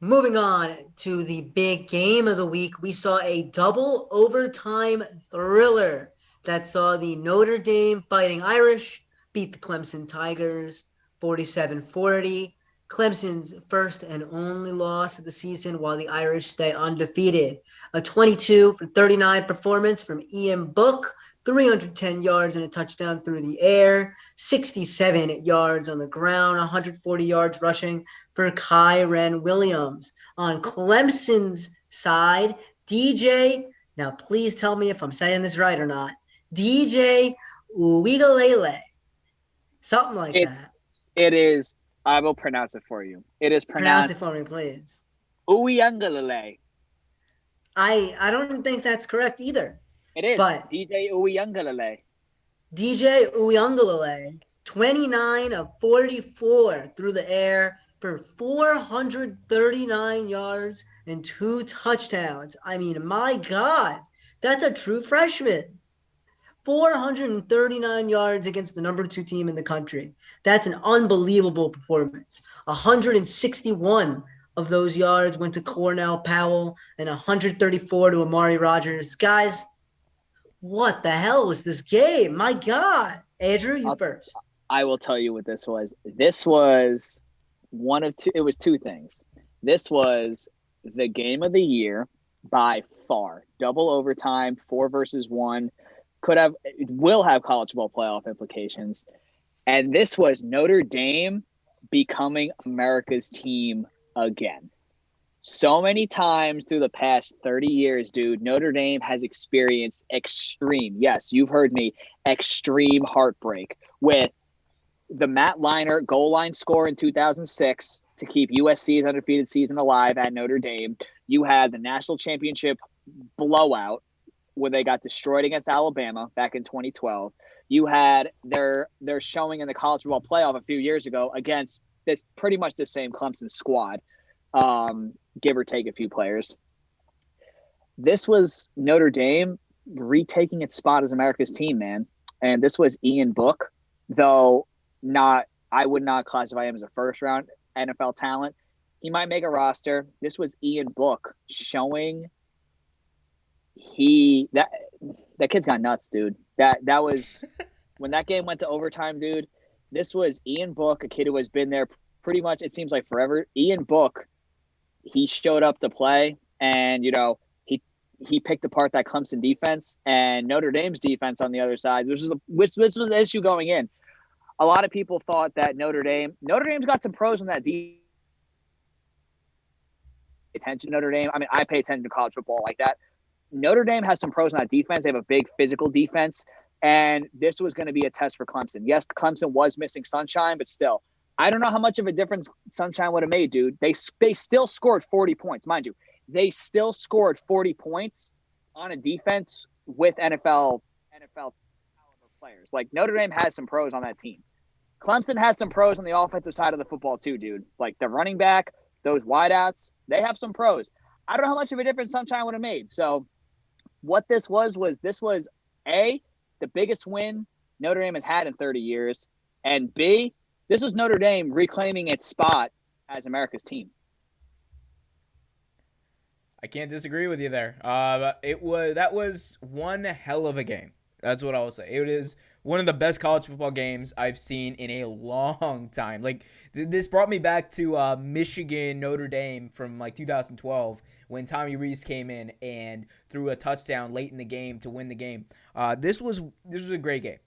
Moving on to the big game of the week, we saw a double overtime thriller that saw the Notre Dame Fighting Irish beat the Clemson Tigers 47-40. Clemson's first and only loss of the season while the Irish stay undefeated. A 22 for 39 performance from Ian Book, 310 yards and a touchdown through the air, 67 yards on the ground, 140 yards rushing for Kyren Williams. On Clemson's side, DJ, now please tell me if I'm saying this right or not, DJ Uigalele, something like that. It is. I will pronounce it for you. It is Pronounce it pronounced for me, please. Uyangalele. I don't think that's correct either. It is But DJ Uyangalele. DJ Uyangalele, 29 of 44 through the air for 439 yards and 2 touchdowns. I mean, my God, that's a true freshman. 439 yards against the number two team in the country. That's an unbelievable performance. 161 of those yards went to Cornell Powell and 134 to Amari Rogers. Guys, what the hell was this game? My God. Andrew, you I'll, first. I will tell you what this was. This was one of two. It was two things. This was the game of the year by far. Double overtime, 4 versus 1. Will have college football playoff implications. And this was Notre Dame becoming America's team again. So many times through the past 30 years, dude, Notre Dame has experienced extreme, yes, you've heard me, extreme heartbreak with the Matt Leinart goal line score in 2006 to keep USC's undefeated season alive at Notre Dame. You had the national championship blowout where they got destroyed against Alabama back in 2012. You had their showing in the college football playoff a few years ago against this pretty much the same Clemson squad, give or take a few players. This was Notre Dame retaking its spot as America's team, man. And this was Ian Book, though not I would not classify him as a first round NFL talent. He might make a roster. This was Ian Book showing that kid's got nuts, dude. That was when that game went to overtime, dude. This was Ian Book, a kid who has been there pretty much, it seems like forever. Ian Book, he showed up to play, and he picked apart that Clemson defense and Notre Dame's defense on the other side. Which was the issue going in. A lot of people thought that Notre Dame's got some pros on that defense. Attention to Notre Dame. I mean, I pay attention to college football like that. Notre Dame has some pros on that defense. They have a big physical defense, and this was going to be a test for Clemson. Yes, Clemson was missing Sunshine, but still, I don't know how much of a difference Sunshine would have made, dude. They still scored 40 points, mind you. They still scored 40 points on a defense with NFL caliber players. Like, Notre Dame has some pros on that team. Clemson has some pros on the offensive side of the football too, dude. Like the running back, those wideouts, they have some pros. I don't know how much of a difference Sunshine would have made. So what this was A, the biggest win Notre Dame has had in 30 years, and B, this was Notre Dame reclaiming its spot as America's team. I can't disagree with you there. That was one hell of a game. That's what I will say. It is one of the best college football games I've seen in a long time. Like, this brought me back to Michigan Notre Dame from like 2012 when Tommy Rees came in and threw a touchdown late in the game to win the game. This was a great game.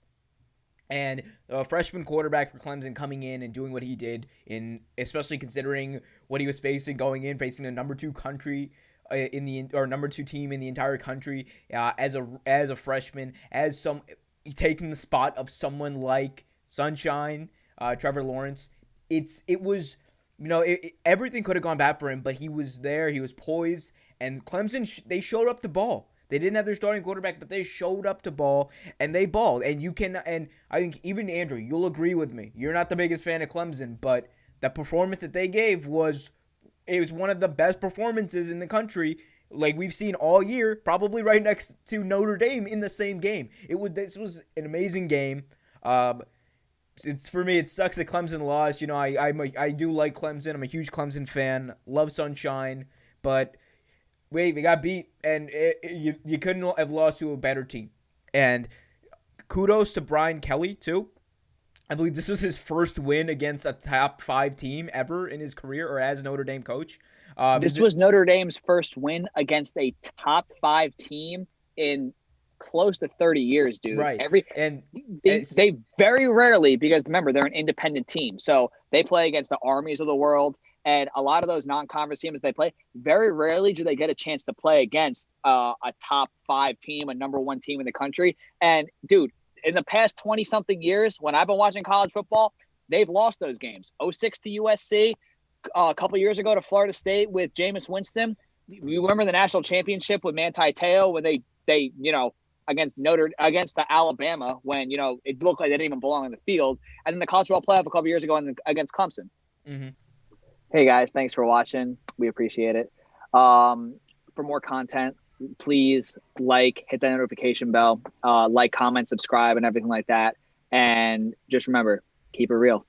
And a freshman quarterback for Clemson coming in and doing what he did, especially considering what he was facing the number two country number two team in the entire country as a freshman, taking the spot of someone like Sunshine, Trevor Lawrence. It was, everything could have gone bad for him, but he was there, he was poised, and Clemson they showed up to ball. They didn't have their starting quarterback, but they showed up to ball, and they balled. And I think even Andrew, you'll agree with me. You're not the biggest fan of Clemson, but the performance that they gave was one of the best performances in the country, like we've seen all year, probably right next to Notre Dame in the same game. This was an amazing game. it's for me. It sucks that Clemson lost. You know, I do like Clemson. I'm a huge Clemson fan. Love Sunshine, but wait, we got beat, and you couldn't have lost to a better team. And kudos to Brian Kelly too. I believe this was his first win against a top 5 team ever in his career, or as Notre Dame coach. This was Notre Dame's first win against a top 5 team in close to 30 years, dude. Right. They very rarely, because remember, they're an independent team. So they play against the armies of the world. And a lot of those non-conference teams they play, very rarely do they get a chance to play against a top 5 team, a number 1 team in the country. And, dude, in the past 20-something years, when I've been watching college football, they've lost those games. 06 to USC, a couple years ago to Florida State with Jameis Winston. You remember the national championship with Manti Te'o when they against the Alabama when, it looked like they didn't even belong in the field. And then the college football playoff a couple years ago against Clemson. Mm-hmm. Hey, guys, thanks for watching. We appreciate it. For more content, please hit that notification bell, comment, subscribe, and everything like that. And just remember, keep it real.